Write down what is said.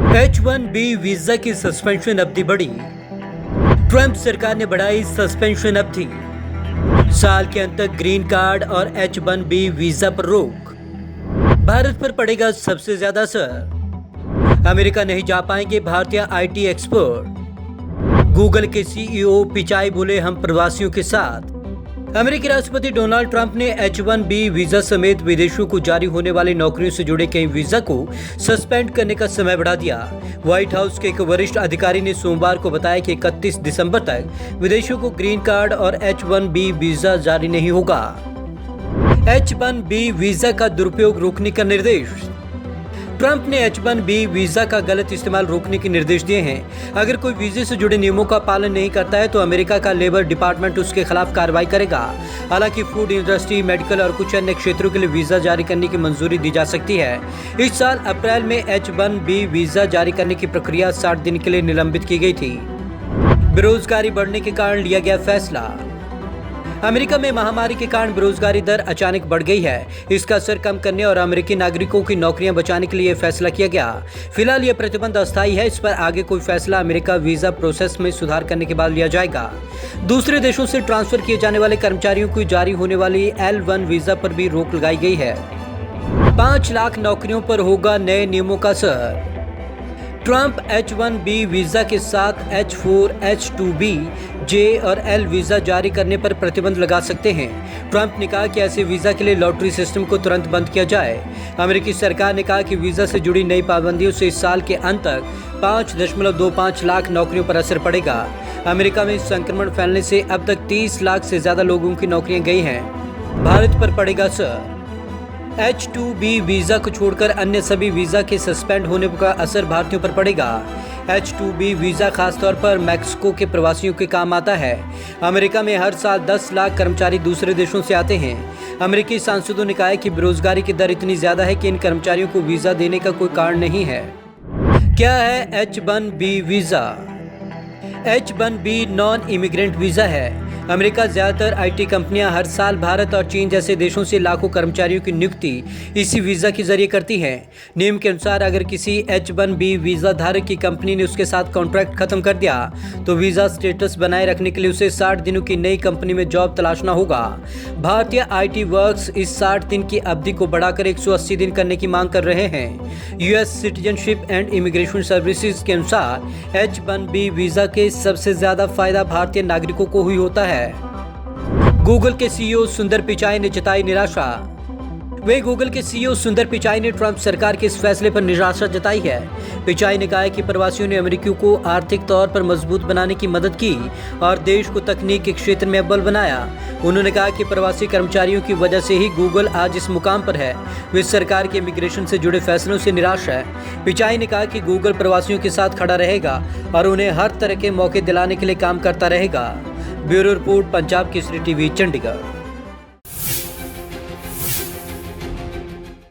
H-1B visa की suspension अवधि बढ़ी। ट्रंप सरकार ने बढ़ाई सस्पेंशन अवधि। साल के अंत तक ग्रीन कार्ड और H-1B वीजा पर रोक। भारत पर पड़ेगा सबसे ज्यादा असर। अमेरिका नहीं जा पाएंगे भारतीय आईटी एक्सपर्ट। गूगल के सीईओ पिचाई बोले हम प्रवासियों के साथ। अमेरिकी राष्ट्रपति डोनाल्ड ट्रंप ने H-1B वीजा समेत विदेशों को जारी होने वाली नौकरियों से जुड़े कई वीजा को सस्पेंड करने का समय बढ़ा दिया। व्हाइट हाउस के एक वरिष्ठ अधिकारी ने सोमवार को बताया कि 31 दिसंबर तक विदेशियों को ग्रीन कार्ड और H-1B वीजा जारी नहीं होगा। H-1B वीजा का दुरुपयोग रोकने का निर्देश। ट्रंप ने H-1B वीजा का गलत इस्तेमाल रोकने के निर्देश दिए हैं। अगर कोई वीजे से जुड़े नियमों का पालन नहीं करता है तो अमेरिका का लेबर डिपार्टमेंट उसके खिलाफ कार्रवाई करेगा। हालांकि फूड इंडस्ट्री, मेडिकल और कुछ अन्य क्षेत्रों के लिए वीजा जारी करने की मंजूरी दी जा सकती है। इस साल अप्रैल में H-1B वीजा जारी करने की प्रक्रिया 60 दिन के लिए निलंबित की गई थी। बेरोजगारी बढ़ने के कारण लिया गया फैसला। अमेरिका में महामारी के कारण बेरोजगारी दर अचानक बढ़ गई है। इसका असर कम करने और अमेरिकी नागरिकों की नौकरियां बचाने के लिए फैसला किया गया। फिलहाल यह प्रतिबंध अस्थायी है। इस पर आगे कोई फैसला अमेरिका वीजा प्रोसेस में सुधार करने के बाद लिया जाएगा। दूसरे देशों से ट्रांसफर किए जाने वाले कर्मचारियों को जारी होने वाली L1 वीजा पर भी रोक लगाई गई है। 5 लाख नौकरियों पर होगा नए नियमों का असर। ट्रंप H-1B वीजा के साथ H-4, H-2B, J और L वीजा जारी करने पर प्रतिबंध लगा सकते हैं। ट्रंप ने कहा कि ऐसे वीजा के लिए लॉटरी सिस्टम को तुरंत बंद किया जाए। अमेरिकी सरकार ने कहा कि वीजा से जुड़ी नई पाबंदियों से इस साल के अंत तक 5.25 लाख नौकरियों पर असर पड़ेगा। अमेरिका में संक्रमण फैलने से अब तक 30 लाख से ज्यादा लोगों की नौकरियां गई हैं। भारत पर पड़ेगा असर। H-2B वीजा को छोड़कर अन्य सभी वीजा के सस्पेंड होने का असर भारतीयों पर पड़ेगा। H-2B वीजा खासतौर पर मैक्सिको के प्रवासियों के काम आता है। अमेरिका में हर साल 10 लाख कर्मचारी दूसरे देशों से आते हैं। अमेरिकी सांसदों ने कहा है कि बेरोजगारी की दर इतनी ज्यादा है कि इन कर्मचारियों को वीजा देने का कोई कारण नहीं है। क्या है H-1B visa? H-1B non immigrant visa है। अमेरिका ज्यादातर आईटी कंपनियां हर साल भारत और चीन जैसे देशों से लाखों कर्मचारियों की नियुक्ति इसी वीजा के जरिए करती है। नियम के अनुसार अगर किसी H-1B वीजा धारक की कंपनी ने उसके साथ कॉन्ट्रैक्ट खत्म कर दिया तो वीजा स्टेटस बनाए रखने के लिए उसे 60 दिनों की नई कंपनी में जॉब तलाशना होगा। भारतीय IT वर्क्स इस 60 दिन की अवधि को बढ़ाकर 180 दिन करने की मांग कर रहे हैं। US citizenship and immigration services के अनुसार H-1B वीजा के सबसे ज्यादा फायदा भारतीय नागरिकों को ही होता है। गूगल के सीईओ सुंदर पिचाई ने जताई निराशा। गूगल के सीईओ सुंदर पिचाई ने ट्रंप सरकार के इस फैसले पर निराशा जताई है। पिचाई ने कहा है कि प्रवासियों ने अमेरिकियों को आर्थिक तौर पर मजबूत बनाने की मदद की और देश को तकनीक के क्षेत्र में अव्वल बनाया। उन्होंने कहा कि प्रवासी कर्मचारियों की वजह से ही गूगल आज इस मुकाम पर है। वे सरकार के इमिग्रेशन से जुड़े फैसलों से निराश है। पिचाई ने कहा कि गूगल प्रवासियों के साथ खड़ा रहेगा और उन्हें हर तरह के मौके दिलाने के लिए काम करता रहेगा। Bureau report, Punjab Kesari TV, Chandigarh.